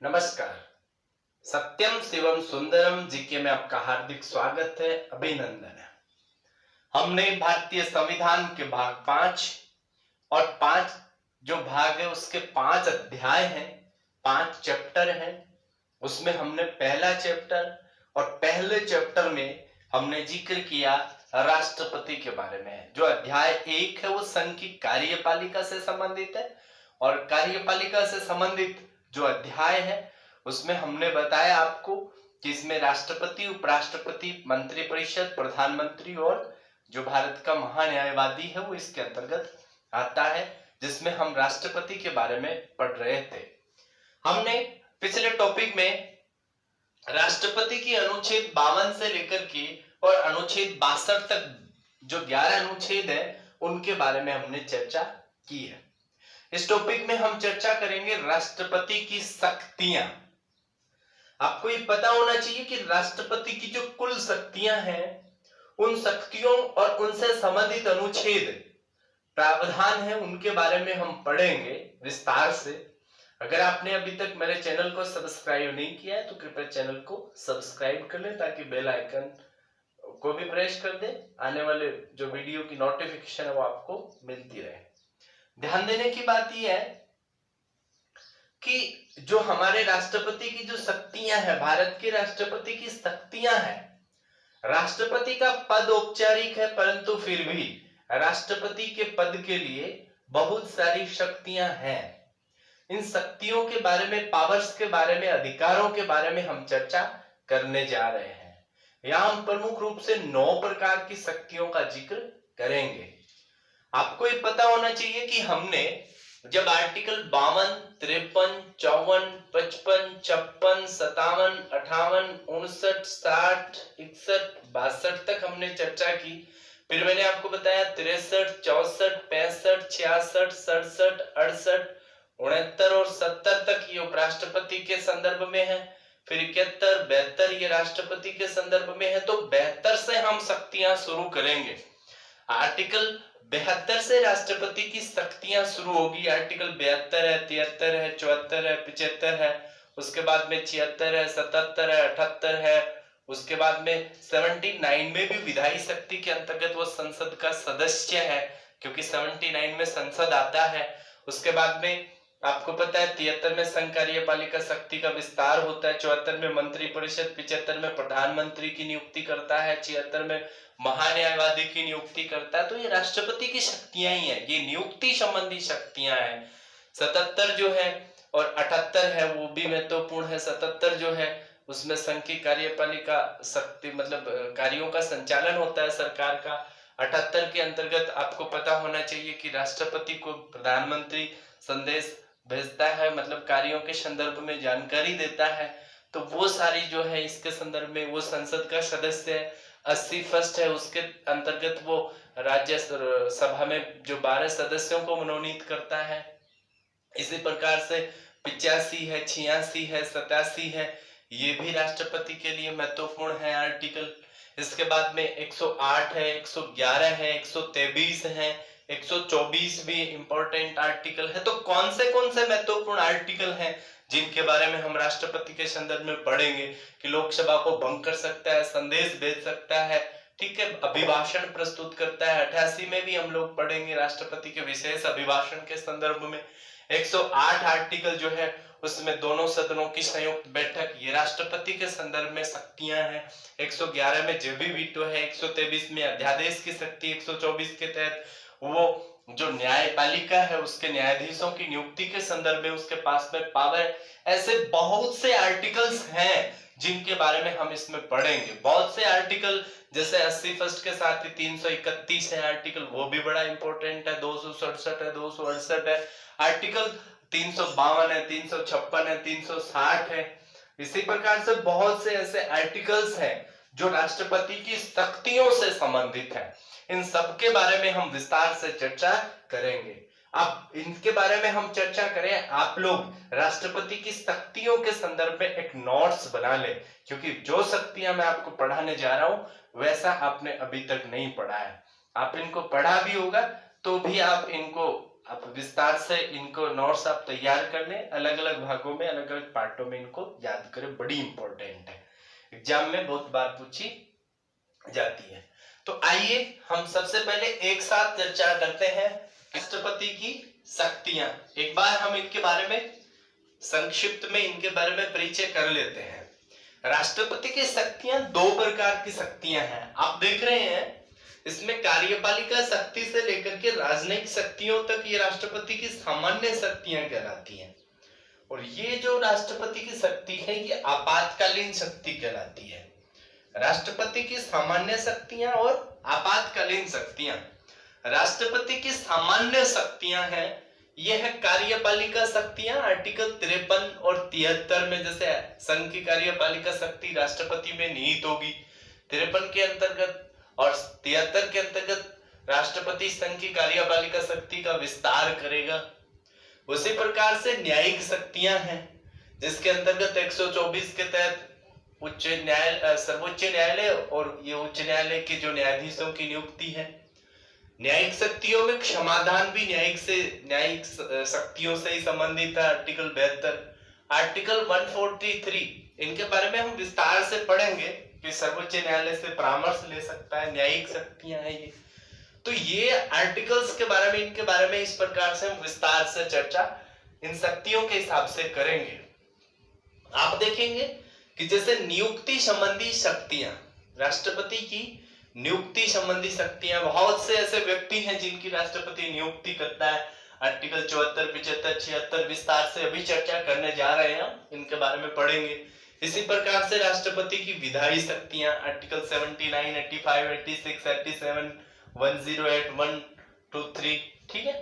नमस्कार। सत्यम शिवम सुंदरम जीके में आपका हार्दिक स्वागत है, अभिनंदन है। हमने भारतीय संविधान के भाग 5 और 5 जो भाग है उसके 5 अध्याय हैं, 5 चैप्टर हैं। उसमें हमने पहला चैप्टर और पहले चैप्टर में हमने जिक्र किया राष्ट्रपति के बारे में। जो अध्याय 1 है वो संघ की कार्यपालिका से संबंधित है और कार्यपालिका से संबंधित जो अध्याय है उसमें हमने बताया आपको कि इसमें राष्ट्रपति, उपराष्ट्रपति, मंत्रिपरिषद, प्रधानमंत्री और जो भारत का महान्यायवादी है वो इसके अंतर्गत आता है, जिसमें हम राष्ट्रपति के बारे में पढ़ रहे थे। हमने पिछले टॉपिक में राष्ट्रपति की अनुच्छेद 52 से लेकर के और अनुच्छेद 62 तक जो 11 अनुच्छेद है उनके बारे में हमने चर्चा की है। इस टॉपिक में हम चर्चा करेंगे राष्ट्रपति की शक्तियां। आपको ये पता होना चाहिए कि राष्ट्रपति की जो कुल शक्तियां हैं, उन शक्तियों और उनसे संबंधित अनुच्छेद, प्रावधान है, उनके बारे में हम पढ़ेंगे विस्तार से। अगर आपने अभी तक मेरे चैनल को सब्सक्राइब नहीं किया है तो कृपया चैनल को सब्सक्राइब कर लें ताकि बेल आइकन को भी प्रेस कर दें। आने वाले जो वीडियो की नोटिफिकेशन है वो आपको मिलती रहे। ध्यान देने की बात यह है कि जो हमारे राष्ट्रपति की जो शक्तियां हैं, भारत के राष्ट्रपति की शक्तियां हैं, राष्ट्रपति का पद औपचारिक है परंतु फिर भी राष्ट्रपति के पद के लिए बहुत सारी शक्तियां हैं। इन शक्तियों के बारे में, पावर्स के बारे में, अधिकारों के बारे में हम चर्चा करने जा रहे हैं। यहां हम प्रमुख रूप से 9 प्रकार की शक्तियों का जिक्र करेंगे। आपको ये पता होना चाहिए कि हमने जब आर्टिकल 52, 53, 54, 55, 56, 57, 58, 59, 60, 61, 62 तक हमने चर्चा की। फिर मैंने आपको बताया 63, 64, 65, 66, 67, 68, 69 और 70 तक ये उपराष्ट्रपति के संदर्भ में है। फिर 71, 72 ये राष्ट्रपति के संदर्भ में है। तो 72 से हम शक्तियां शुरू करेंगे। आर्टिकल 72 से राष्ट्रपति की शक्तियां शुरू होगी। आर्टिकल 72 है, 73 है, 74 है, 75 है, उसके बाद में 76 है, 77 है, 78 है, उसके बाद में 79 में भी विधायी शक्ति के अंतर्गत वो संसद का सदस्य है, क्योंकि 79 में संसद आता है। उसके बाद में आपको पता है 73 में संघ कार्यपालिका शक्ति का विस्तार होता है, 74 में मंत्रिपरिषद, 75 में प्रधानमंत्री की नियुक्ति करता है, 76 में महान्यायवादी की नियुक्ति करता है। तो ये राष्ट्रपति की शक्तियां ही है, ये नियुक्ति संबंधी शक्तियां हैं। 77 जो है और 78 है वो भी महत्वपूर्ण है। 77 जो है उसमें संघ की कार्यपालिका शक्ति मतलब कार्यों का संचालन होता है सरकार का। 78 के अंतर्गत आपको पता होना चाहिए कि राष्ट्रपति को प्रधानमंत्री संदेश भेजता है, मतलब कार्यों के संदर्भ में जानकारी देता है। तो वो सारी जो है इसके संदर्भ में वो संसद का सदस्य है। 80 फर्स्ट है, उसके अंतर्गत वो राज्य सभा में जो 12 सदस्यों को मनोनीत करता है। इसी प्रकार से 85 है, 86 है, 87 है, ये भी राष्ट्रपति के लिए महत्वपूर्ण है आर्टिकल। इसके बाद में 108 है, 111 है, 123 है, 124 भी इंपॉर्टेंट आर्टिकल है। तो कौन से महत्वपूर्ण आर्टिकल हैं जिनके बारे में हम राष्ट्रपति के संदर्भ में पढ़ेंगे कि लोकसभा को भंग कर सकता है, संदेश भेज सकता है, ठीक है, अभिभाषण प्रस्तुत करता है। 88 में भी हम लोग पढ़ेंगे राष्ट्रपति के विशेष अभिभाषण के संदर्भ में। 108 आर्टिकल जो है उसमें दोनों सदनों की संयुक्त बैठक, ये राष्ट्रपति के संदर्भ में शक्तियां हैं। 111 में जो भी वीटो है, 123 में अध्यादेश की शक्ति, 124 के तहत वो जो न्यायपालिका है उसके न्यायाधीशों की नियुक्ति के संदर्भ में उसके पास में पावर। ऐसे बहुत से आर्टिकल्स हैं जिनके बारे में हम इसमें पढ़ेंगे। बहुत से आर्टिकल जैसे 80 फर्स्ट के साथ ही 331 है आर्टिकल, वो भी बड़ा इंपॉर्टेंट है। 267 है, 268 है, आर्टिकल 352 है, 356 है, 360 है। इसी प्रकार से बहुत से ऐसे आर्टिकल्स हैं जो राष्ट्रपति की शक्तियों से संबंधित है। इन सब के बारे में हम विस्तार से चर्चा करेंगे। अब इनके बारे में हम चर्चा करें, आप लोग राष्ट्रपति की शक्तियों के संदर्भ में एक नोट्स बना लें, क्योंकि जो शक्तियां मैं आपको पढ़ाने जा रहा हूं वैसा आपने अभी तक नहीं पढ़ा है। आप इनको पढ़ा भी होगा तो भी आप इनको आप विस्तार से इनको नोट्स आप तैयार कर लें, अलग अलग भागों में, अलग अलग पार्टों में इनको याद करें, बड़ी इंपॉर्टेंट है, एग्जाम में बहुत बार पूछी जाती है। तो आइए हम सबसे पहले एक साथ चर्चा करते हैं राष्ट्रपति की शक्तियां। एक बार हम इनके बारे में संक्षिप्त में इनके बारे में परिचय कर लेते हैं। राष्ट्रपति की शक्तियां दो प्रकार की शक्तियां हैं, आप देख रहे हैं इसमें कार्यपालिका शक्ति से लेकर के राजनयिक शक्तियों तक ये राष्ट्रपति की सामान्य शक्तियां कहलाती हैं। और ये जो राष्ट्रपति की शक्ति है ये आपातकालीन शक्ति कहलाती है। राष्ट्रपति की सामान्य शक्तियां और आपातकालीन शक्तियां। राष्ट्रपति की सामान्य शक्तियां हैं, यह है कार्यपालिका शक्तियां, आर्टिकल 53 और 73 में, जैसे संघ की कार्यपालिका शक्ति राष्ट्रपति में निहित होगी 53 के अंतर्गत, और 73 के अंतर्गत राष्ट्रपति संघ की कार्यपालिका शक्ति का विस्तार करेगा। उसी प्रकार से न्यायिक शक्तियां हैं, जिसके अंतर्गत 124 के तहत उच्च न्यायालय, सर्वोच्च न्यायालय और ये उच्च न्यायालय के जो न्यायाधीशों की नियुक्ति है। न्यायिक शक्तियों में क्षमादान भी न्यायिक शक्तियों से ही संबंधित है, आर्टिकल 72। आर्टिकल 143 इनके बारे में हम विस्तार से पढ़ेंगे कि सर्वोच्च न्यायालय से परामर्श ले सकता है, न्यायिक शक्तियां हैं ये। तो ये आर्टिकल्स के बारे में, इनके बारे में इस प्रकार से हम विस्तार से चर्चा इन शक्तियों के हिसाब से करेंगे। आप देखेंगे कि जैसे नियुक्ति संबंधी शक्तियां, राष्ट्रपति की नियुक्ति संबंधी शक्तियां, बहुत से ऐसे व्यक्ति हैं जिनकी राष्ट्रपति नियुक्ति करता है। आर्टिकल 74, 75, 76 विस्तार से अभी चर्चा करने जा रहे हैं, इनके बारे में पढ़ेंगे। इसी प्रकार से राष्ट्रपति की विधायी शक्तियां, आर्टिकल 79, 85, 86, 87, 108, 1, 2, 3, ठीक है।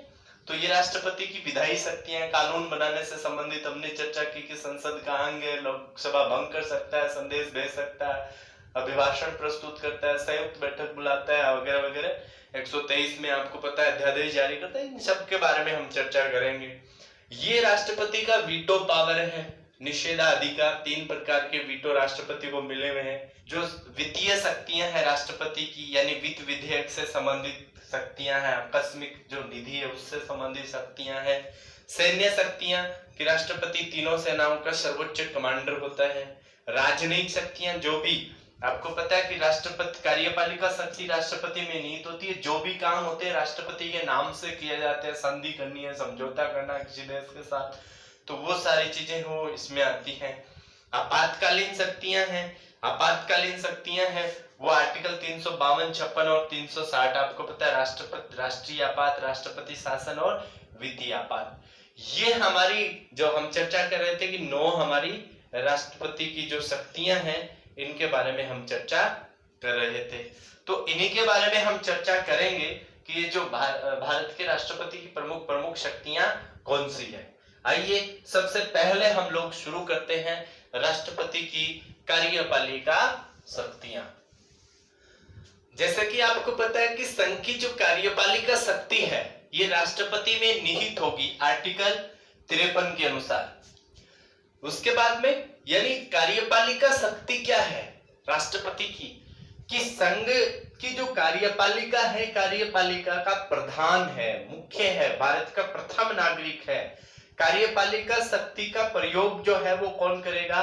तो ये राष्ट्रपति की विधायी शक्तियां, कानून बनाने से संबंधित हमने चर्चा की कि संसद का अंग है, लोकसभा भंग कर सकता है, संदेश भेज सकता है, अभिभाषण प्रस्तुत करता है, संयुक्त बैठक बुलाता है, वगैरह वगैरह। 123 में आपको पता है अध्यादेश जारी करता है। इन सब के बारे में हम चर्चा करेंगे। ये राष्ट्रपति का वीटो पावर है, निषेधाधिकार। 3 प्रकार के वीटो राष्ट्रपति को मिले हुए हैं। जो वित्तीय शक्तियां हैं राष्ट्रपति की, यानी वित्त विधेयक से संबंधित शक्तियां हैं, आकस्मिक जो निधि है उससे संबंधित शक्तियां हैं। सैन्य शक्तियां कि राष्ट्रपति तीनों सेनाओं का सर्वोच्च कमांडर होता है। राजनयिक शक्तियां, जो भी आपको पता है कि राष्ट्रपति कार्यपालिका शक्ति राष्ट्रपति में निहित होती है, जो भी काम होते हैं राष्ट्रपति के नाम से किए जाते हैं, संधि करनी है, समझौता करना है किसी देश के साथ, तो वो सारी चीजें वो इसमें आती हैं। आपातकालीन शक्तियां हैं, आपातकालीन शक्तियां हैं वो आर्टिकल 352, 56 और 360 आपको पता है, राष्ट्रपति, राष्ट्रीय आपात, राष्ट्रपति शासन और वित्तीय आपात। ये हमारी जो हम चर्चा कर रहे थे कि 9 हमारी राष्ट्रपति की जो शक्तियां हैं, इनके बारे में हम चर्चा कर रहे थे। तो इन्हीं के बारे में हम चर्चा करेंगे कि ये जो भारत के राष्ट्रपति की प्रमुख शक्तियां कौन सी है। आइए सबसे पहले हम लोग शुरू करते हैं राष्ट्रपति की कार्यपालिका शक्तियां। जैसे कि आपको पता है कि संघ की जो कार्यपालिका शक्ति है ये राष्ट्रपति में निहित होगी आर्टिकल 53 के अनुसार। उसके बाद में, यानी कार्यपालिका शक्ति क्या है राष्ट्रपति की, कि संघ की जो कार्यपालिका है, कार्यपालिका का प्रधान है, मुख्य है, भारत का प्रथम नागरिक है। कार्यपालिका शक्ति का प्रयोग जो है वो कौन करेगा?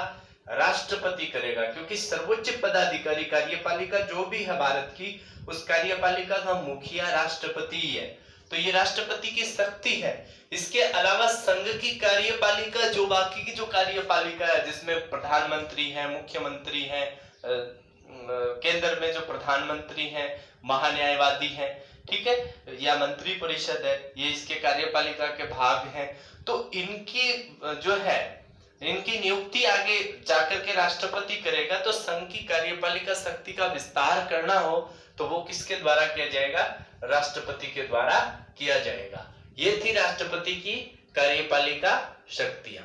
राष्ट्रपति करेगा, क्योंकि सर्वोच्च पदाधिकारी कार्यपालिका जो भी है भारत की, उस कार्यपालिका का मुखिया राष्ट्रपति ही है। तो ये राष्ट्रपति की शक्ति है। इसके अलावा संघ की कार्यपालिका, जो बाकी की जो कार्यपालिका है, जिसमें प्रधानमंत्री है, मुख्यमंत्री है, केंद्र में जो प्रधानमंत्री है, महान्यायवादी है, ठीक है, या मंत्री परिषद है, ये इसके कार्यपालिका के भाग हैं। तो इनकी जो है, इनकी नियुक्ति आगे जाकर के राष्ट्रपति करेगा। तो संघ की कार्यपालिका शक्ति का विस्तार करना हो तो वो किसके द्वारा किया जाएगा? राष्ट्रपति के द्वारा किया जाएगा। ये थी राष्ट्रपति की कार्यपालिका शक्तियां।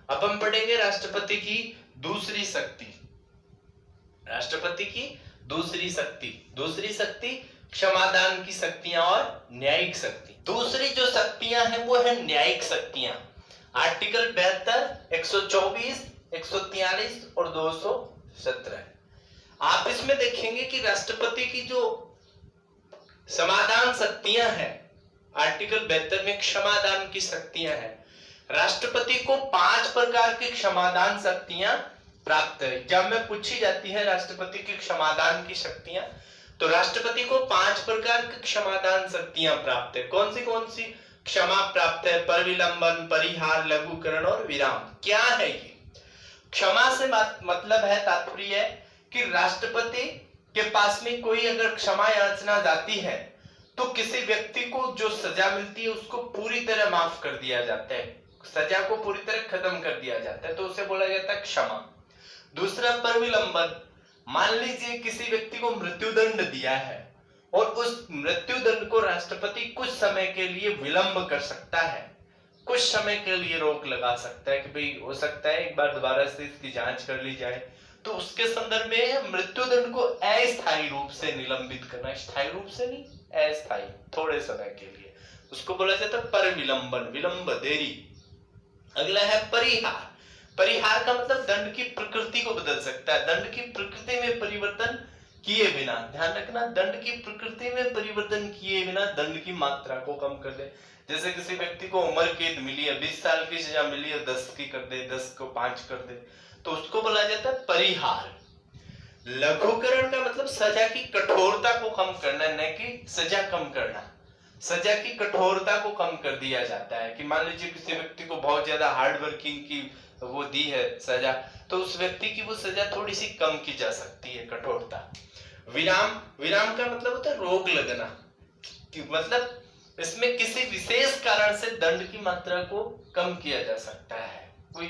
अब हम पढ़ेंगे राष्ट्रपति की दूसरी शक्ति। राष्ट्रपति की दूसरी शक्ति क्षमादान की शक्तियां और न्यायिक शक्ति। दूसरी जो शक्तियां हैं वो है न्यायिक शक्तियां। आर्टिकल 72, 124, 143 और 217। आप इसमें देखेंगे कि राष्ट्रपति की जो समाधान शक्तियां हैं आर्टिकल 72 में क्षमादान की शक्तियां हैं। राष्ट्रपति को 5 प्रकार की क्षमादान शक्तियां प्राप्त है। जब में पूछी जाती है राष्ट्रपति की क्षमादान की शक्तियां, तो राष्ट्रपति को 5 प्रकार की क्षमादान शक्तियां प्राप्त है। कौन सी क्षमा प्राप्त है? परविलंबन, परिहार, लघुकरण और विराम। क्या है ये? क्षमा से मतलब है, तात्पर्य है कि राष्ट्रपति के पास में कोई अगर क्षमा याचना जाती है तो किसी व्यक्ति को जो सजा मिलती है उसको पूरी तरह माफ कर दिया जाता है, सजा को पूरी तरह खत्म कर दिया जाता है, तो उसे बोला जाता है क्षमा। दूसरा परविलंबन, मान लीजिए किसी व्यक्ति को मृत्युदंड दिया है और उस मृत्युदंड को राष्ट्रपति कुछ समय के लिए विलंब कर सकता है, कुछ समय के लिए रोक लगा सकता है कि भाई हो सकता है एक बार दोबारा से इसकी जांच कर ली जाए, तो उसके संदर्भ में मृत्युदंड को अस्थायी रूप से निलंबित करना, स्थायी रूप से नहीं, अस्थायी, थोड़े समय के लिए, उसको बोला जाता है परविलंबन, विलंब, देरी। अगला है परिहार। परिहार का मतलब दंड की प्रकृति को बदल सकता है, दंड की प्रकृति में परिवर्तन किए बिना, ध्यान रखना, दंड की प्रकृति में परिवर्तन किए बिना दंड की मात्रा को कम कर दे। जैसे किसी व्यक्ति को उम्र कैद मिली है, 20 साल की सजा मिली है, 10 की कर दे, 10 को 5 कर दे, तो उसको बोला जाता है परिहार। लघुकरण का मतलब सजा की कठोरता को कम करना, न कि सजा कम करना। सजा की कठोरता को कम कर दिया जाता है कि मान लीजिए किसी व्यक्ति को बहुत ज्यादा हार्ड वर्किंग की वो दी है सजा, तो उस व्यक्ति की वो सजा थोड़ी सी कम की जा सकती है, कठोरता। विराम, विराम का मतलब होता है रोक लगना, कि मतलब इसमें किसी विशेष कारण से दंड की मात्रा को कम किया जा सकता है, कोई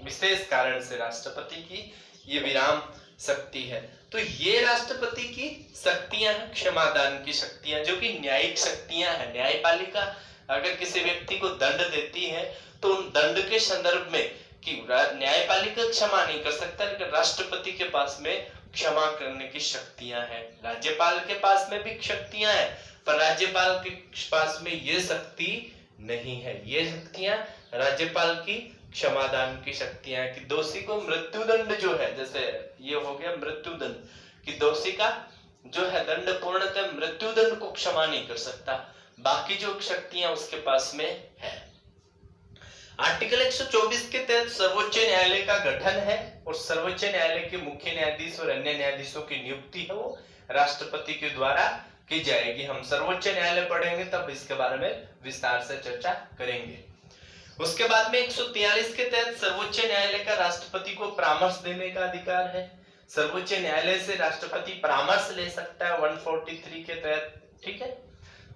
विशेष कारण से राष्ट्रपति की ये विराम शक्ति है। तो ये राष्ट्रपति की शक्तियां हैं, क्षमादान की शक्तियां, जो कि न्यायिक शक्तियां हैं। न्यायपालिका अगर किसी व्यक्ति को दंड देती है तो उन दंड के संदर्भ में कि न्यायपालिका क्षमा नहीं कर सकता, लेकिन राष्ट्रपति के पास में क्षमा करने की शक्तियां हैं। राज्यपाल के पास में भी शक्तियां हैं, पर राज्यपाल के पास में ये शक्ति नहीं है। ये शक्तियां राज्यपाल की क्षमादान की शक्तियां हैं कि दोषी को मृत्युदंड जो है, जैसे ये हो गया मृत्युदंड, कि दोषी का जो है दंड पूर्णतः मृत्युदंड को क्षमा नहीं कर सकता, बाकी जो शक्तियां उसके पास में है। आर्टिकल 124 के तहत सर्वोच्च न्यायालय का गठन है और सर्वोच्च न्यायालय के मुख्य न्यायाधीश और अन्य न्यायाधीशों की नियुक्ति है वो राष्ट्रपति के द्वारा की जाएगी। हम सर्वोच्च न्यायालय पढ़ेंगे तब इसके बारे में विस्तार से चर्चा करेंगे। उसके बाद में 143 के तहत सर्वोच्च न्यायालय का राष्ट्रपति को परामर्श देने का अधिकार है। सर्वोच्च न्यायालय से राष्ट्रपति परामर्श ले सकता है 143 के तहत, ठीक है।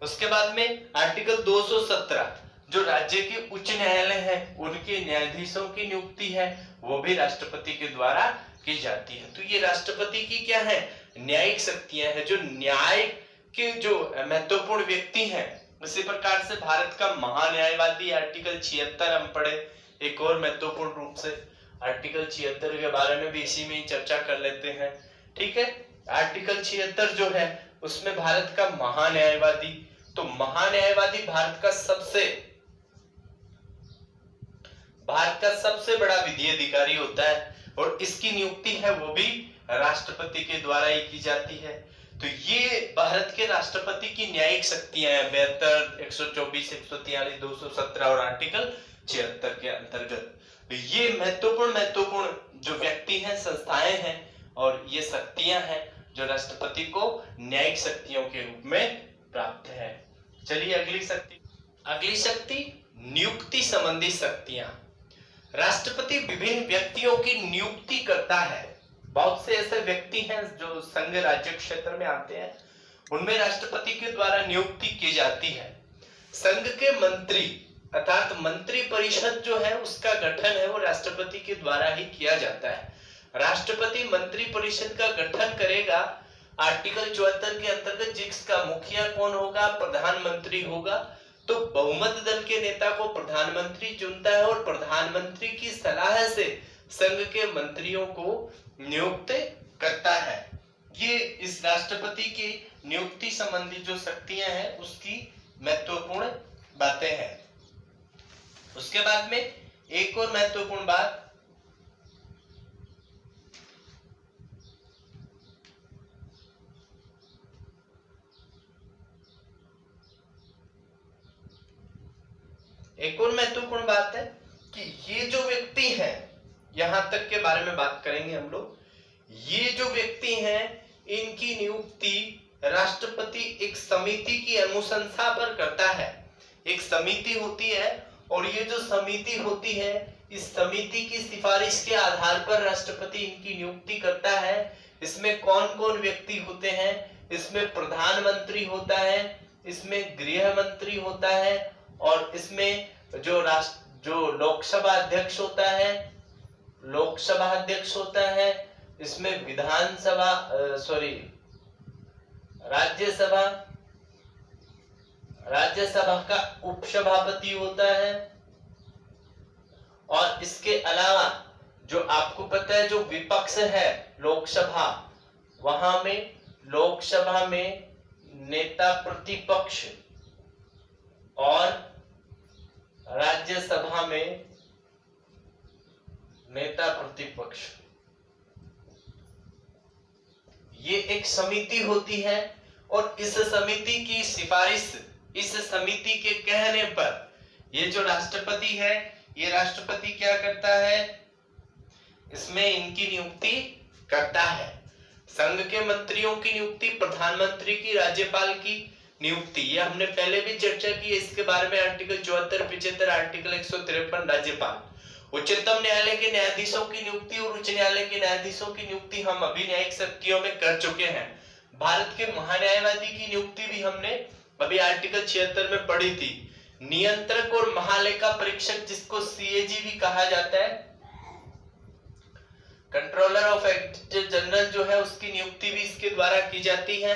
उसके बाद में आर्टिकल 217 जो राज्य के उच्च न्यायालय है उनके न्यायाधीशों की नियुक्ति है, वो भी राष्ट्रपति के द्वारा की जाती है। तो ये राष्ट्रपति की क्या है, न्यायिक शक्तियां हैं, जो न्याय के जो महत्वपूर्ण व्यक्ति हैं। इसी प्रकार से भारत का महान्यायवादी आर्टिकल 76 हम पढ़े, एक और महत्वपूर्ण रूप से आर्टिकल 76 के बारे में भी इसी में ही चर्चा कर लेते हैं, ठीक है। आर्टिकल 76 जो है उसमें भारत का महान्यायवादी, तो महान्यायवादी भारत का सबसे बड़ा विधि अधिकारी होता है और इसकी नियुक्ति है वो भी राष्ट्रपति के द्वारा ही की जाती है। तो ये भारत के राष्ट्रपति की न्यायिक शक्तियां हैं 72, 124, 143, 217 और आर्टिकल 76 के अंतर्गत। तो ये महत्वपूर्ण जो व्यक्ति हैं, संस्थाएं हैं और ये शक्तियां हैं जो राष्ट्रपति को न्यायिक शक्तियों के रूप में प्राप्त है। चलिए अगली शक्ति नियुक्ति संबंधी शक्तियां। राष्ट्रपति विभिन्न व्यक्तियों की नियुक्ति करता है। बहुत से ऐसे व्यक्ति हैं जो संघ राज्य क्षेत्र में आते हैं, उनमें राष्ट्रपति के द्वारा नियुक्ति की जाती है। संघ के मंत्री अर्थात मंत्री परिषद जो है उसका गठन है वो राष्ट्रपति के द्वारा ही किया जाता है। राष्ट्रपति मंत्री परिषद का गठन करेगा आर्टिकल 74 के अंतर्गत, जिसका मुखिया कौन होगा, प्रधानमंत्री होगा। तो बहुमत दल के नेता को प्रधानमंत्री चुनता है और प्रधानमंत्री की सलाह से संघ के मंत्रियों को नियुक्त करता है। ये इस राष्ट्रपति की नियुक्ति संबंधी जो शक्तियां हैं उसकी महत्वपूर्ण बातें हैं। उसके बाद में एक और महत्वपूर्ण बात, महत्वपूर्ण बात है कि ये जो व्यक्ति हैं, यहां तक के बारे में बात करेंगे हम लोग, ये जो व्यक्ति हैं इनकी नियुक्ति राष्ट्रपति एक समिति की अनुशंसा पर करता है। एक समिति होती है और ये जो समिति होती है इस समिति की सिफारिश के आधार पर राष्ट्रपति इनकी नियुक्ति करता है। इसमें कौन कौन व्यक्ति होते हैं? इसमें प्रधानमंत्री होता है, इसमें गृह मंत्री होता है और इसमें जो लोकसभा अध्यक्ष होता है, लोकसभा अध्यक्ष होता है, इसमें विधानसभा राज्यसभा का उपसभापति होता है और इसके अलावा जो आपको पता है जो विपक्ष है लोकसभा, वहां में लोकसभा में नेता प्रतिपक्ष और राज्यसभा में नेता प्रतिपक्ष, ये एक समिति होती है और इस समिति की सिफारिश, इस समिति के कहने पर ये जो राष्ट्रपति है, ये राष्ट्रपति क्या करता है? इसमें इनकी नियुक्ति करता है। संघ के मंत्रियों की नियुक्ति, प्रधानमंत्री की, राज्यपाल की नियुक्ति, ये हमने पहले भी चर्चा की है इसके बारे में। आर्टिकल 74, 75, आर्टिकल 153 राज्यपाल। उच्चतम न्यायालय के न्यायाधीशों की नियुक्ति और उच्च न्यायालय के न्यायाधीशों की नियुक्ति हम अभी न्यायिक शक्तियों में कर चुके हैं। भारत के महान्यायवादी की नियुक्ति भी हमने अभी आर्टिकल 76 में पढ़ी थी। नियंत्रक और महालेखा परीक्षक, जिसको सीएजी भी कहा जाता है, कंट्रोलर ऑफ ऑडिटर जनरल जो है, उसकी नियुक्ति भी इसके द्वारा की जाती है।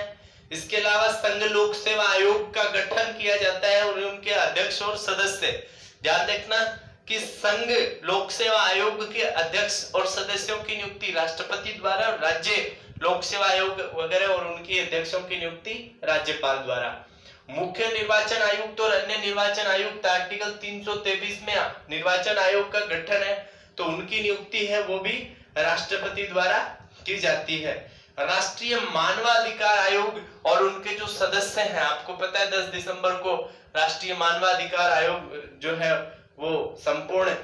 इसके अलावा संघ लोक सेवा आयोग का गठन किया जाता है और उनके अध्यक्ष और सदस्य, ध्यान रखना कि संघ लोक सेवा आयोग के अध्यक्ष और सदस्यों की नियुक्ति राष्ट्रपति द्वारा, राज्य लोक सेवा आयोग वगैरह और उनके अध्यक्षों की नियुक्ति राज्यपाल द्वारा। मुख्य निर्वाचन आयुक्त और अन्य निर्वाचन आयुक्त, आर्टिकल 323 में निर्वाचन आयोग का गठन है तो उनकी नियुक्ति है वो भी राष्ट्रपति द्वारा की जाती है। राष्ट्रीय मानवाधिकार आयोग और उनके जो सदस्य हैं, आपको पता है 10 दिसंबर को राष्ट्रीय मानवाधिकार आयोग जो है वो संपूर्ण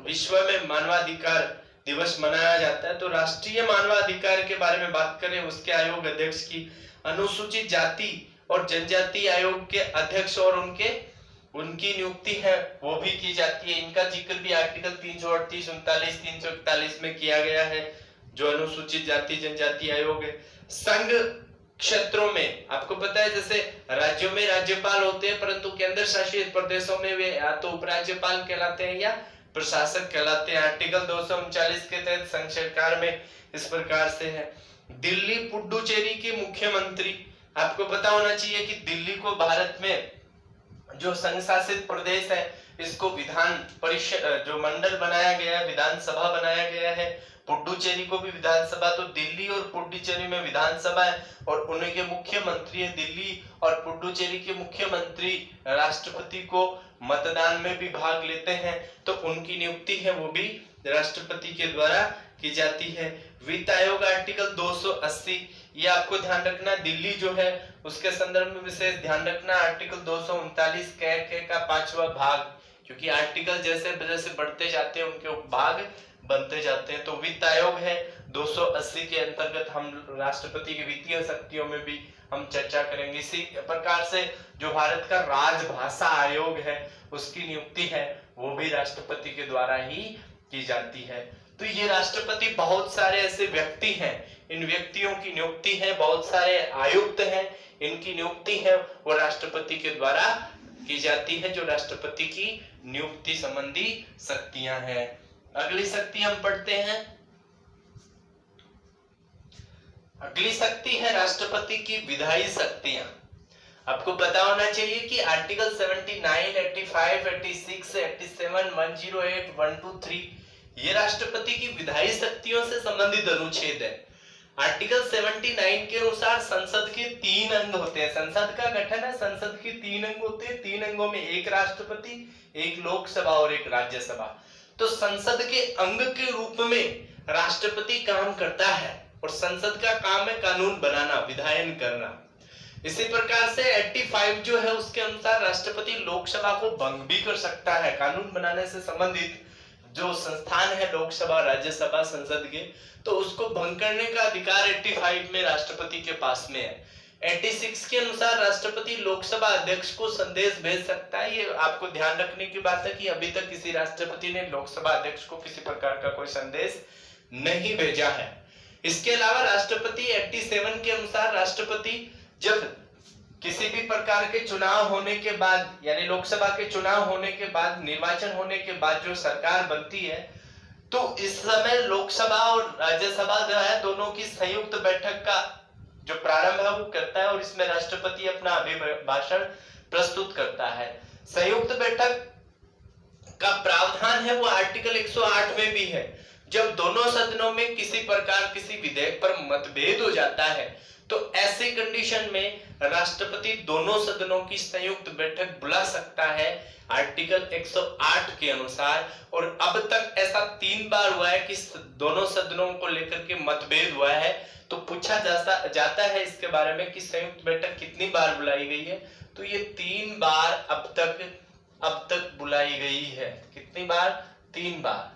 विश्व में मानवाधिकार दिवस मनाया जाता है। तो राष्ट्रीय मानवाधिकार के बारे में बात करें, उसके आयोग अध्यक्ष की, अनुसूचित जाति और जनजाति आयोग के अध्यक्ष और उनकी नियुक्ति है वो भी की जाती है। इनका जिक्र भी आर्टिकल 338, 39, 341 में किया गया है, जो अनुसूचित जाति जनजाति आयोग है। संघ क्षेत्रों में आपको पता है जैसे राज्यों में राज्यपाल होते हैं, परंतु केंद्र शासित प्रदेशों में वे या तो उपराज्यपाल कहलाते हैं या प्रशासक कहलाते हैं। आर्टिकल 239 के तहत संघ सरकार में इस प्रकार से है। दिल्ली पुडुचेरी के मुख्यमंत्री, आपको पता होना चाहिए कि दिल्ली को भारत में जो संघ शासित प्रदेश है इसको विधान परिषद जो मंडल बनाया गया है, विधानसभा बनाया गया है। पुडुचेरी को भी विधानसभा, तो दिल्ली और पुडुचेरी में विधानसभा है और उनके मुख्यमंत्री है। दिल्ली और पुडुचेरी के मुख्यमंत्री राष्ट्रपति को मतदान में भी भाग लेते हैं, तो उनकी नियुक्ति है वो भी राष्ट्रपति के द्वारा की जाती है। वित्त आयोग आर्टिकल 280, ये आपको ध्यान रखना, दिल्ली जो है उसके संदर्भ में विशेष ध्यान रखना। आर्टिकल 239 का 5वां भाग, क्योंकि आर्टिकल जैसे जैसे बढ़ते जाते हैं उनके उपभाग बनते जाते हैं। तो वित्त आयोग है 280 के अंतर्गत हम राष्ट्रपति की वित्तीय शक्तियों में भी हम चर्चा करेंगे। इसी प्रकार से जो भारत का राजभाषा आयोग है उसकी नियुक्ति है वो भी राष्ट्रपति के द्वारा ही की जाती है। तो ये राष्ट्रपति बहुत सारे ऐसे व्यक्ति हैं, इन व्यक्तियों की नियुक्ति है, बहुत सारे आयुक्त हैं, इनकी नियुक्ति है वो राष्ट्रपति के द्वारा की जाती है, जो राष्ट्रपति की नियुक्ति संबंधी शक्तियां हैं। अगली शक्ति हम पढ़ते हैं। अगली शक्ति है राष्ट्रपति की विधायी शक्तियां। आपको पता होना चाहिए कि आर्टिकल 79, 85, 86, 87, 108, 123 ये राष्ट्रपति की विधायी शक्तियों से संबंधित अनुच्छेद है। आर्टिकल 79 के अनुसार संसद के 3 अंग होते हैं। संसद का गठन है, संसद के 3 अंग होते हैं। 3 अंगों में एक राष्ट्रपति, एक लोकसभा और एक राज्यसभा। तो संसद के अंग के रूप में राष्ट्रपति काम करता है और संसद का काम है कानून बनाना, विधायन करना। इसी प्रकार से 85 जो है उसके अनुसार राष्ट्रपति लोकसभा को भंग भी कर सकता है। कानून बनाने से संबंधित जो संस्थान है लोकसभा, राज्यसभा, संसद के, तो उसको भंग करने का अधिकार 85 में राष्ट्रपति के पास में है। 86 के अनुसार राष्ट्रपति लोकसभा अध्यक्ष को संदेश भेज सकता है। ये आपको ध्यान रखने की बात है कि अभी तक किसी राष्ट्रपति ने लोकसभा अध्यक्ष को किसी प्रकार का कोई संदेश नहीं भेजा है। इसके अलावा राष्ट्रपति 87 के अनुसार राष्ट्रपति जब किसी भी प्रकार के चुनाव होने के बाद, यानी लोकसभा के चुनाव होने के बाद, निर्वाचन होने के बाद जो सरकार बनती है, तो इस समय लोकसभा और राज्यसभा जो है दोनों की संयुक्त बैठक का जो प्रारंभ है वो करता है और इसमें राष्ट्रपति अपना अभिभाषण प्रस्तुत करता है। संयुक्त बैठक का प्रावधान है वो आर्टिकल 108 में भी है। जब दोनों सदनों में किसी प्रकार किसी विधेयक पर मतभेद हो जाता है तो ऐसी कंडीशन में राष्ट्रपति दोनों सदनों की संयुक्त बैठक बुला सकता है आर्टिकल 108 के अनुसार। और अब तक ऐसा 3 बार हुआ है कि दोनों सदनों को लेकर के मतभेद हुआ है। तो पूछा जाता है इसके बारे में कि संयुक्त बैठक कितनी बार बुलाई गई है, तो ये 3 बार अब तक बुलाई गई है। कितनी बार? 3 बार।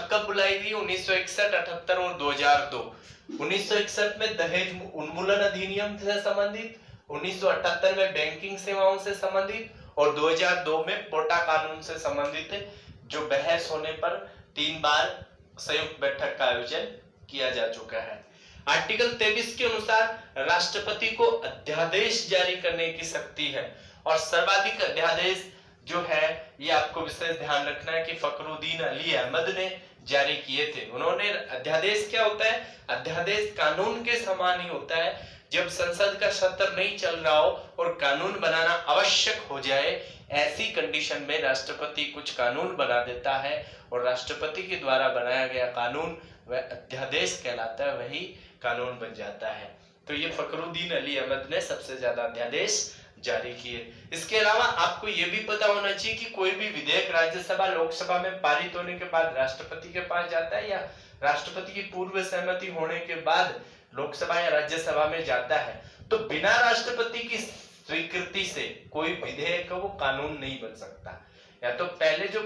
कब बुलाई गई? 1961, 78 और 2002। 1961 में दहेज उन्मूलन अधिनियम से संबंधित, 1978 में बैंकिंग सेवाओं से संबंधित और 2002 में पोटा कानून से संबंधित जो बहस होने पर 3 बार संयुक्त बैठक का आयोजन किया जा चुका है। आर्टिकल 23 के अनुसार राष्ट्रपति को अध्यादेश जारी करने की शक्ति है और सर्वाधिक अध्यादेश जो है ये आपको विशेष ध्यान रखना है कि फखरुद्दीन अली अहमद ने जारी किए थे। उन्होंने अध्यादेश क्या होता है? अध्यादेश कानून के समान ही होता है। जब संसद का सत्र नहीं चल रहा हो और कानून बनाना आवश्यक हो जाए, ऐसी कंडीशन में राष्ट्रपति कुछ कानून बना देता है और राष्ट्रपति के द्वारा बनाया गया कानून वह अध्यादेश कहलाता है, वही कानून बन जाता है। तो ये फखरुद्दीन अली अहमद ने सबसे ज्यादा अध्यादेश जारी किए। इसके अलावा आपको यह भी पता होना चाहिए कि कोई भी विधेयक राज्यसभा लोकसभा में पारित होने के बाद राष्ट्रपति के पास जाता है या राष्ट्रपति की पूर्व सहमति होने के बाद लोकसभा या राज्यसभा में जाता है। तो बिना राष्ट्रपति की स्वीकृति से कोई विधेयक वो कानून नहीं बन सकता। या तो पहले जो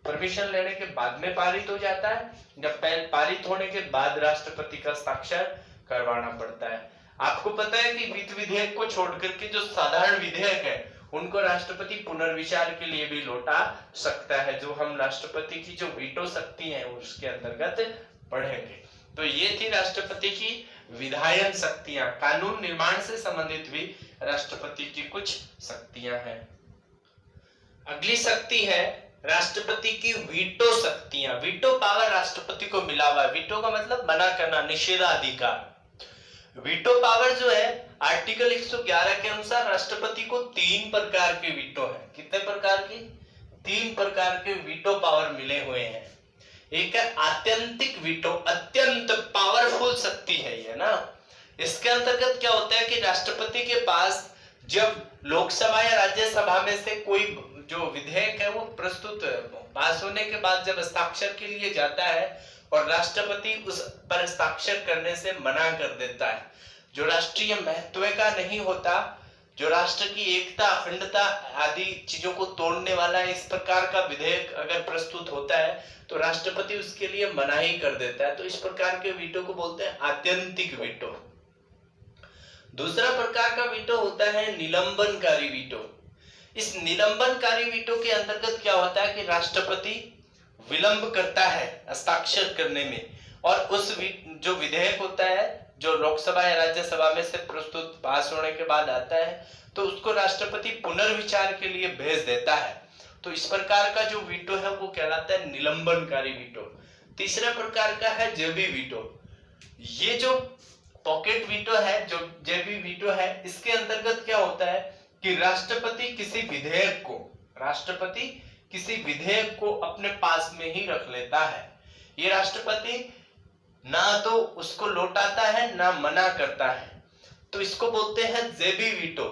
परमिशन लेने के बाद में पारित हो जाता है या पहले पारित होने के बाद राष्ट्रपति का हस्ताक्षर करवाना पड़ता है। आपको पता है कि वित्त विधेयक को छोड़कर के जो साधारण विधेयक है उनको राष्ट्रपति पुनर्विचार के लिए भी लौटा सकता है, जो हम राष्ट्रपति की जो वीटो शक्ति है उसके अंतर्गत पढ़ेंगे। तो ये थी राष्ट्रपति की विधायन शक्तियां। कानून निर्माण से संबंधित भी राष्ट्रपति की कुछ शक्तियां हैं। अगली शक्ति है राष्ट्रपति की वीटो शक्तियां। वीटो पावर राष्ट्रपति को मिला हुआ है। वीटो का मतलब मना करना, निषेधाधिकार। वीटो पावर जो है आर्टिकल 111 के अनुसार राष्ट्रपति को 3 प्रकार के वीटो है। कितने प्रकार की? 3 प्रकार के वीटो पावर मिले हुए हैं। एक है आत्यंतिक वीटो, अत्यंत पावरफुल शक्ति है ये ना। इसके अंतर्गत क्या होता है कि राष्ट्रपति के पास जब लोकसभा या राज्यसभा में से कोई जो विधेयक है वो प्रस्तुत पास होने के बाद जब हस्ताक्षर के लिए जाता है और राष्ट्रपति उस पर हस्ताक्षर करने से मना कर देता है, जो राष्ट्रीय महत्व का नहीं होता, जो राष्ट्र की एकता, अखंडता आदि चीजों को तोड़ने वाला इस प्रकार का विधेयक अगर प्रस्तुत होता है तो राष्ट्रपति उसके लिए मनाही कर देता है। तो इस प्रकार के वीटो को बोलते हैं आत्यंतिक वीटो। दूसरा प्रकार का वीटो होता है निलंबनकारी वीटो। इस निलंबनकारी वीटो के अंतर्गत क्या होता है कि राष्ट्रपति विलंब करता है हस्ताक्षर करने में और उस जो विधेयक होता है जो लोकसभा या राज्यसभा में से प्रस्तुत पास होने के बाद आता है तो उसको राष्ट्रपति पुनर्विचार के लिए भेज देता है। तो इस प्रकार का जो वीटो है वो कहलाता है निलंबनकारी वीटो। तीसरा प्रकार का है जेबी वीटो। ये जो पॉकेट वीटो है, जो जेबी वीटो है, इसके अंतर्गत क्या होता है कि राष्ट्रपति किसी विधेयक को अपने पास में ही रख लेता है। ये राष्ट्रपति ना तो उसको लौटाता है ना मना करता है, तो इसको बोलते हैं जेबी वीटो।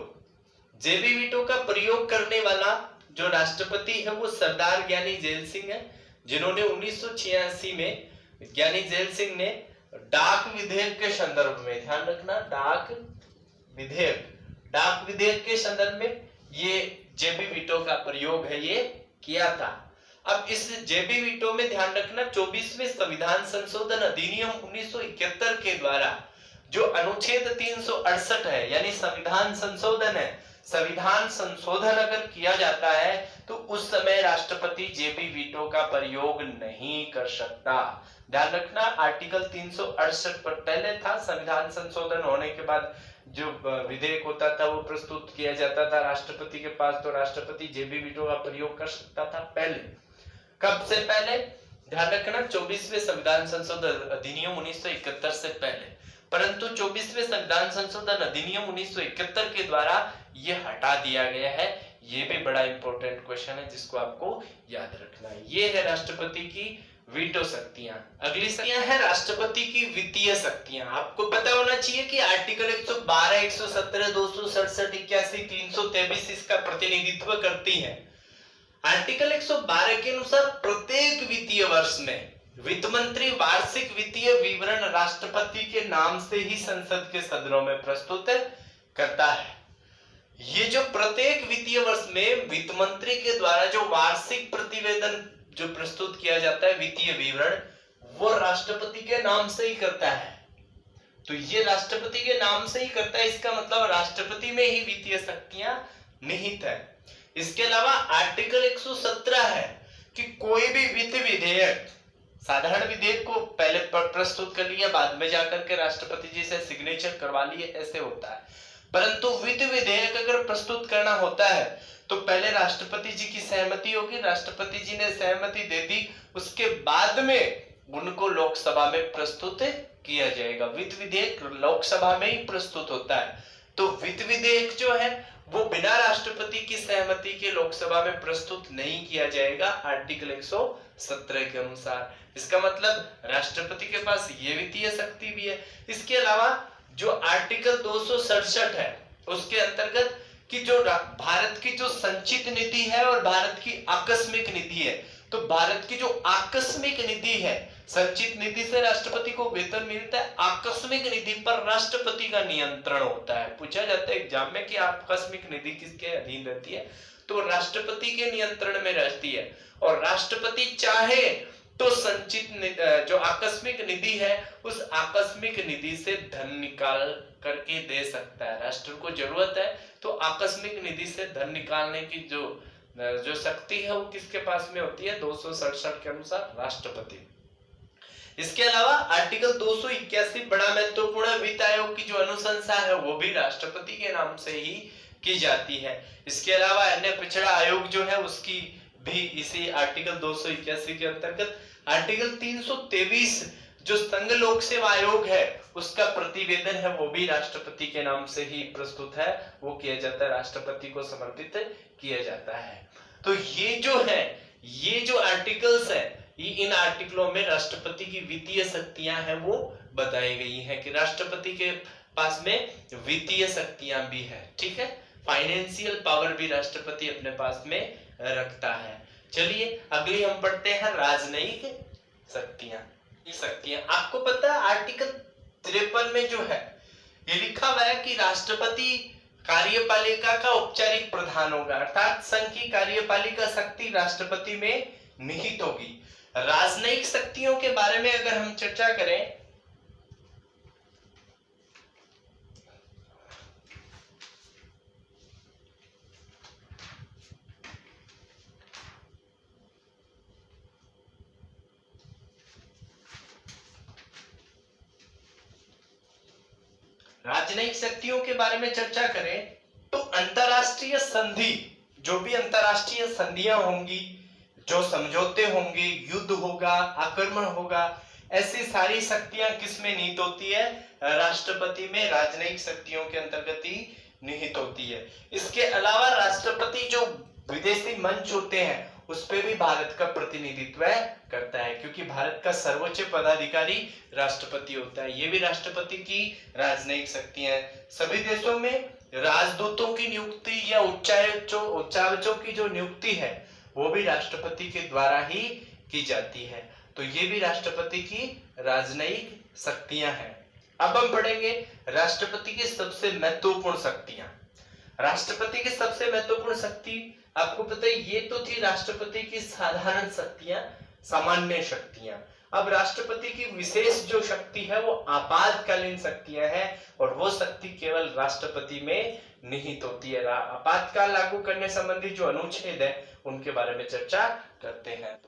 जेबी वीटो का प्रयोग करने वाला जो राष्ट्रपति है वो सरदार ज्ञानी जेल सिंह है, जिन्होंने 1986 में ज्ञानी जेल सिंह ने डाक विधेयक के संदर्भ में, ध्यान रखना, डाक विधेयक डाक विधेयक के संदर्भ में ये जेबी वीटो का प्रयोग है ये किया था। अब इस जेबी वीटो में ध्यान रखना 24वें संविधान संशोधन अधिनियम 1971 के द्वारा जो अनुच्छेद 368 है यानी संविधान संशोधन है, संविधान संशोधन अगर किया जाता है तो उस समय राष्ट्रपति जेबी वीटो का प्रयोग नहीं कर सकता। ध्यान रखना आर्टिकल 368 पर पहले था, संविधान संशोधन होने के बाद जो विधेयक होता था वो प्रस्तुत किया जाता था राष्ट्रपति के पास, तो राष्ट्रपति जेबी वीटो का प्रयोग कर सकता था पहले। कब से पहले? ध्यान रखना 24वें संविधान संशोधन अधिनियम 1971 से पहले। परंतु 24वें संविधान संशोधन अधिनियम 1971 के द्वारा ये हटा दिया गया है। ये भी बड़ा इंपॉर्टेंट क्वेश्चन है जिसको आपको याद रखना है। ये है राष्ट्रपति की वीटो शक्तियां। अगली शक्तियां है राष्ट्रपति की वित्तीय शक्तियां। आपको पता होना चाहिए कि आर्टिकल 112, 117, 267, 81, 323 इसका प्रतिनिधित्व करती है। आर्टिकल 112 के अनुसार प्रत्येक वित्तीय वर्ष में वित्त मंत्री वार्षिक वित्तीय विवरण राष्ट्रपति के नाम से ही संसद के सदनों में प्रस्तुत करता है। ये जो प्रत्येक वित्तीय वर्ष में वित्त मंत्री के द्वारा जो वार्षिक प्रतिवेदन जो प्रस्तुत किया जाता है वित्तीय विवरण, वो राष्ट्रपति के नाम से ही करता है। तो ये राष्ट्रपति के नाम से ही करता है, इसका मतलब राष्ट्रपति में ही वित्तीय शक्तियां निहित है। इसके अलावा आर्टिकल 117 है कि कोई भी वित्त विधेयक, साधारण विधेयक को पहले प्रस्तुत कर लिया, बाद में जाकर के राष्ट्रपति जी से सिग्नेचर करवा लिए, ऐसे होता है। परंतु वित्त विधेयक अगर प्रस्तुत करना होता है तो पहले राष्ट्रपति जी की सहमति होगी, राष्ट्रपति जी ने सहमति दे दी, उसके बाद में उनको लोकसभा में प्रस्तुत किया जाएगा। वित्त विधेयक लोकसभा में ही प्रस्तुत होता है। तो वित्त विधेयक जो है वो बिना राष्ट्रपति की सहमति के लोकसभा में प्रस्तुत नहीं किया जाएगा आर्टिकल 117 के अनुसार। इसका मतलब राष्ट्रपति के पास ये वित्तीय शक्ति भी है। इसके अलावा जो आर्टिकल 267 है उसके अंतर्गत कि जो भारत की जो संचित निधि है और भारत की आकस्मिक निधि है, तो भारत की जो आकस्मिक निधि है, संचित निधि से राष्ट्रपति को वेतन मिलता है, आकस्मिक निधि पर राष्ट्रपति का नियंत्रण होता है। पूछा जाता है एग्जाम में कि आकस्मिक निधि किसके अधीन रहती है, तो राष्ट्रपति के नियंत्रण में रहती है। और राष्ट्रपति चाहे तो संचित जो आकस्मिक निधि है उस आकस्मिक निधि से धन निकाल करके दे सकता है। राष्ट्र को जरूरत है तो आकस्मिक निधि से धन निकालने की जो शक्ति है वो किसके पास में होती है? 267 के अनुसार राष्ट्रपति। इसके अलावा आर्टिकल 281 बड़ा महत्वपूर्ण, वित्त आयोग की जो अनुशंसा है वो भी राष्ट्रपति के नाम से ही की जाती है। इसके अलावा अन्य पिछड़ा आयोग जो है उसकी भी इसी आर्टिकल 281 के अंतर्गत। आर्टिकल 323 जो संघ लोक सेवा आयोग है उसका प्रतिवेदन है वो भी राष्ट्रपति के नाम से ही प्रस्तुत है, वो किया जाता है, राष्ट्रपति को समर्पित किया जाता है। तो ये जो आर्टिकल्स है, इन आर्टिकलों में राष्ट्रपति की वित्तीय शक्तियां हैं वो बताई गई हैं कि राष्ट्रपति के पास में वित्तीय शक्तियां भी है। ठीक है, फाइनेंशियल पावर भी राष्ट्रपति अपने पास में रखता है। चलिए अगली हम पढ़ते हैं राजनयिक शक्तियां। आपको पता है आर्टिकल 53 में जो है ये लिखा हुआ है कि राष्ट्रपति कार्यपालिका का औपचारिक प्रधान होगा, अर्थात संघ की कार्यपालिका शक्ति राष्ट्रपति में निहित होगी। राजनयिक शक्तियों के बारे में अगर हम चर्चा करें, राजनयिक शक्तियों के बारे में चर्चा करें तो अंतरराष्ट्रीय संधि, जो भी अंतरराष्ट्रीय संधियां होंगी, जो समझौते होंगे, युद्ध होगा, आक्रमण होगा, ऐसी सारी शक्तियां किसमें निहित होती है? राष्ट्रपति में राजनयिक शक्तियों के अंतर्गत ही निहित होती है। इसके अलावा राष्ट्रपति जो विदेशी मंच होते हैं उस पे भी भारत का प्रतिनिधित्व करता है, क्योंकि भारत का सर्वोच्च पदाधिकारी राष्ट्रपति होता है। ये भी राष्ट्रपति की राजनयिक शक्तियां हैं। सभी देशों में राजदूतों की नियुक्ति या उच्चायुक्तों की जो नियुक्ति है वो भी राष्ट्रपति के द्वारा ही की जाती है। तो ये भी राष्ट्रपति की राजनयिक शक्तियां हैं। अब हम पढ़ेंगे राष्ट्रपति की सबसे महत्वपूर्ण शक्तियां। राष्ट्रपति की सबसे महत्वपूर्ण शक्ति आपको पता है, ये तो थी राष्ट्रपति की साधारण शक्तियां, सामान्य शक्तियां। अब राष्ट्रपति की विशेष जो शक्ति है वो आपातकालीन शक्तियां हैं, और वो शक्ति केवल राष्ट्रपति में निहित होती है। आपातकाल लागू करने संबंधी जो अनुच्छेद है उनके बारे में चर्चा करते हैं।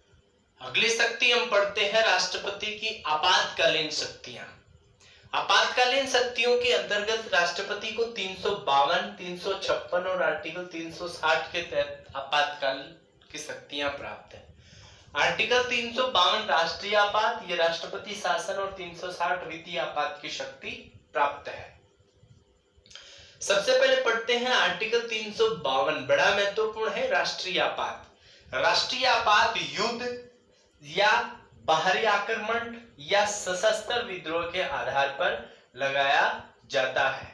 अगली शक्ति हम पढ़ते हैं राष्ट्रपति की आपातकालीन शक्तियां। आपातकालीन शक्तियों के अंतर्गत राष्ट्रपति को 352, 356 और आर्टिकल 360 के तहत आपातकाल की शक्तियां प्राप्त है। आर्टिकल 352 राष्ट्रीय आपात, ये राष्ट्रपति शासन, और 360 वित्तीय आपात की शक्ति प्राप्त है। सबसे पहले पढ़ते हैं आर्टिकल 352, बड़ा महत्वपूर्ण है, राष्ट्रीय आपात। राष्ट्रीय आपात युद्ध या बाहरी आक्रमण या सशस्त्र विद्रोह के आधार पर लगाया जाता है।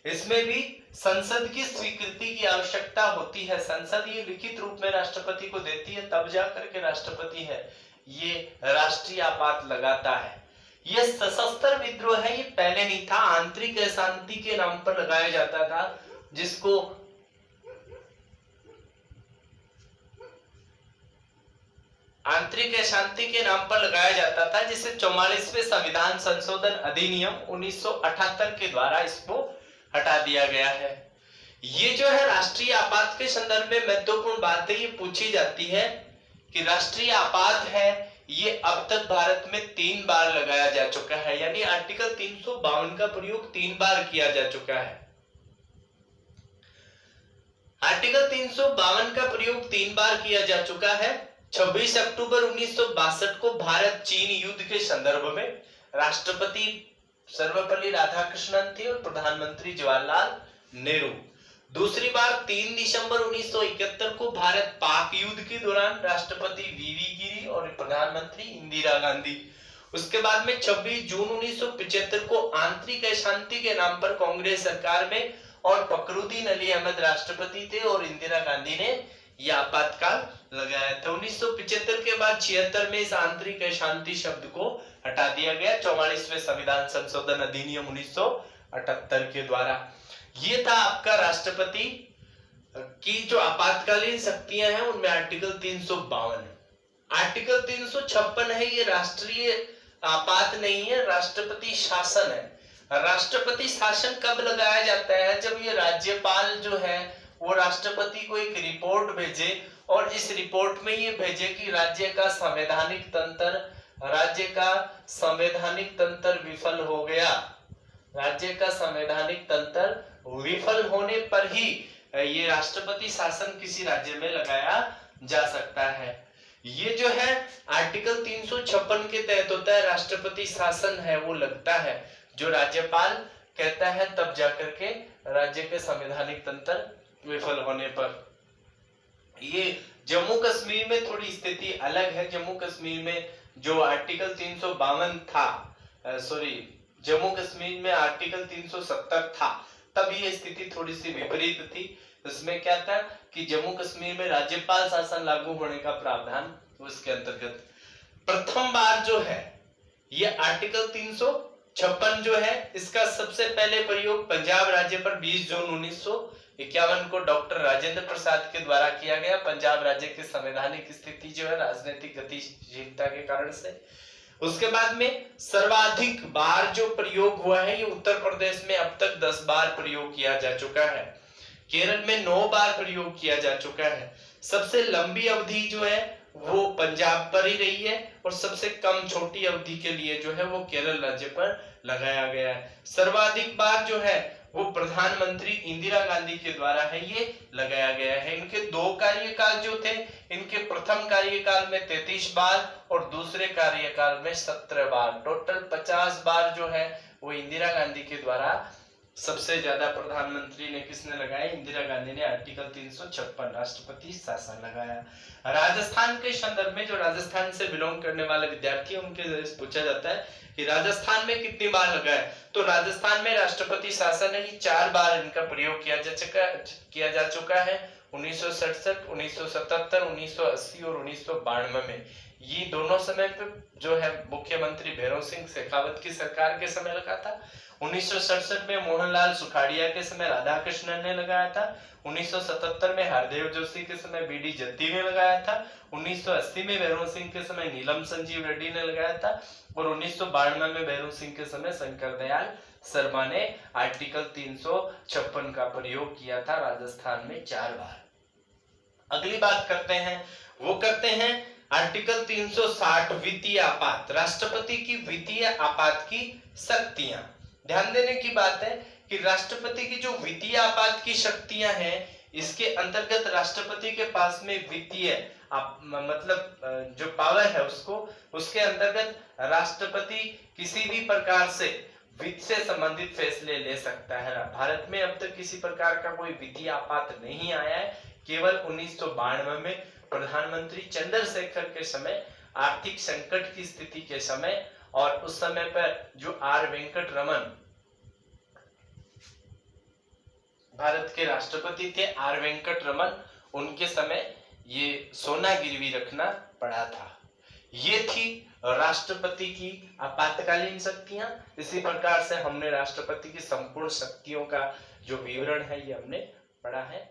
इसमें भी संसद की स्वीकृति की आवश्यकता होती है। संसद ये लिखित रूप में राष्ट्रपति को देती है, तब जाकर के राष्ट्रपति है ये राष्ट्रीय आपात लगाता है। ये सशस्त्र विद्रोह है, ये पहले नहीं था, आंतरिक अशांति के नाम पर लगाया जाता था, जिसको आंतरिक अशांति के नाम पर लगाया जाता था, जिसे 44वें संविधान संशोधन अधिनियम 1978 के द्वारा इसको हटा दिया गया है। ये जो है राष्ट्रीय आपात के संदर्भ में महत्वपूर्ण बात है, ये पूछी जाती है कि राष्ट्रीय आपात है ये अब तक भारत में 3 बार लगाया जा चुका है, यानी आर्टिकल 352 का प्रयोग 3 बार किया जा चुका है। आर्टिकल 352 का प्रयोग 3 बार किया जा चुका है। 26 अक्टूबर 1962 को भारत चीन युद्ध के संदर्भ में राष्ट्रपति सर्वपल्ली राधाकृष्णन थे और प्रधानमंत्री जवाहरलाल नेहरू। दूसरी बार 3 दिसंबर 1971 को भारत पाक युद्ध के दौरान राष्ट्रपति वीवी गिरी और प्रधानमंत्री इंदिरा गांधी। उसके बाद में 26 जून 1975 को आंतरिक अशांति के नाम पर कांग्रेस सरकार में और फखरुद्दीन अली अहमद राष्ट्रपति थे और इंदिरा गांधी ने यह आपातकाल लगाया था। 1975 के बाद 76 में इस आंतरिक अशांति शब्द को हटा दिया गया 44वें संविधान संशोधन अधिनियम 1978 के द्वारा। ये था आपका राष्ट्रपति की जो आपातकालीन शक्तियां हैं उनमें आर्टिकल 352। आर्टिकल 356 है, ये राष्ट्रीय आपात नहीं है, राष्ट्रपति शासन है। राष्ट्रपति शासन कब लगाया जाता है? जब ये राज्यपाल जो है वो राष्ट्रपति को एक रिपोर्ट भेजे और इस रिपोर्ट में ये भेजे कि राज्य का संवैधानिक तंत्र विफल हो गया। राज्य का संवैधानिक तंत्र विफल होने पर ही ये राष्ट्रपति शासन किसी राज्य में लगाया जा सकता है। ये जो है आर्टिकल 356 के तहत होता है, राष्ट्रपति शासन है वो लगता है, जो राज्यपाल कहता है तब जाकर के राज्य के संवैधानिक तंत्र विफल होने पर। ये जम्मू कश्मीर में थोड़ी स्थिति अलग है। जम्मू कश्मीर में जो आर्टिकल 352 था, जम्मू कश्मीर में आर्टिकल 370 था, तब ये स्थिति थोड़ी सी विपरीत थी। इसमें क्या था कि जम्मू कश्मीर में राज्यपाल शासन लागू होने का प्रावधान उसके अंतर्गत प्रथम बार जो है ये आर्टिकल 356 जो है इसका सबसे पहले प्रयोग पंजाब राज्य पर 20 जून 1951 को डॉक्टर राजेंद्र प्रसाद के द्वारा किया गया। पंजाब राज्य की संवैधानिक स्थिति जो है राजनीतिक गतिशीलता के कारण से। उसके बाद में सर्वाधिक बार जो प्रयोग हुआ है ये उत्तर प्रदेश में अब तक 10 बार प्रयोग किया जा चुका है। केरल में 9 बार प्रयोग किया जा चुका है। सबसे लंबी अवधि जो है वो पंजाब पर ही रही है और सबसे कम छोटी अवधि के लिए जो है वो केरल राज्य पर लगाया गया है। सर्वाधिक बार जो है वो प्रधानमंत्री इंदिरा गांधी के द्वारा है ये लगाया गया है। इनके 2 कार्यकाल जो थे, इनके प्रथम कार्यकाल में 33 बार और दूसरे कार्यकाल में 17 बार, टोटल 50 बार जो है वो इंदिरा गांधी के द्वारा सबसे ज्यादा प्रधानमंत्री ने किसने लगाया? इंदिरा गांधी ने आर्टिकल 356 राष्ट्रपति शासन लगाया। राजस्थान के संदर्भ में जो राजस्थान से बिलोंग करने वाले विद्यार्थी उनके जरिए पूछा जाता है कि राजस्थान में कितनी बार लगा है, तो राजस्थान में राष्ट्रपति शासन है 4 बार इनका प्रयोग किया जा चुका है 1967, 1977, 1980 और 1992 में। ये दोनों समय पे जो है मुख्यमंत्री भैरव सिंह शेखावत की सरकार के समय लगा था। 1967 में मोहनलाल सुखाड़िया के समय राधाकृष्णन ने लगाया था। 1977 में हरदेव जोशी के समय बीडी जत्ती ने लगाया था। 1980 में भैरव सिंह के समय नीलम संजीव रेड्डी ने लगाया था और 1992 में भैरव सिंह के समय शंकर दयाल शर्मा ने आर्टिकल 356 का प्रयोग किया था राजस्थान में 4 बार। अगली बात करते हैं, वो करते हैं आर्टिकल 360 वित्तीय आपात, राष्ट्रपति की वित्तीय आपात की शक्तियां। ध्यान देने की बात है कि राष्ट्रपति की जो वित्तीय आपात की शक्तियां हैं, इसके अंतर्गत राष्ट्रपति के पास में वित्तीय मतलब जो पावर है उसके अंतर्गत राष्ट्रपति किसी भी प्रकार से वित्त से संबंधित फैसले ले सकता है। भारत में अब तक किसी प्रकार का कोई वित्तीय आपात नहीं आया है। केवल 1992 में प्रधानमंत्री चंद्रशेखर के समय आर्थिक संकट की स्थिति के समय और उस समय पर जो आर वेंकट रमन भारत के राष्ट्रपति थे, आर वेंकट रमन, उनके समय ये सोना गिरवी रखना पड़ा था। ये थी राष्ट्रपति की आपातकालीन शक्तियां। इसी प्रकार से हमने राष्ट्रपति की संपूर्ण शक्तियों का जो विवरण है ये हमने पढ़ा है।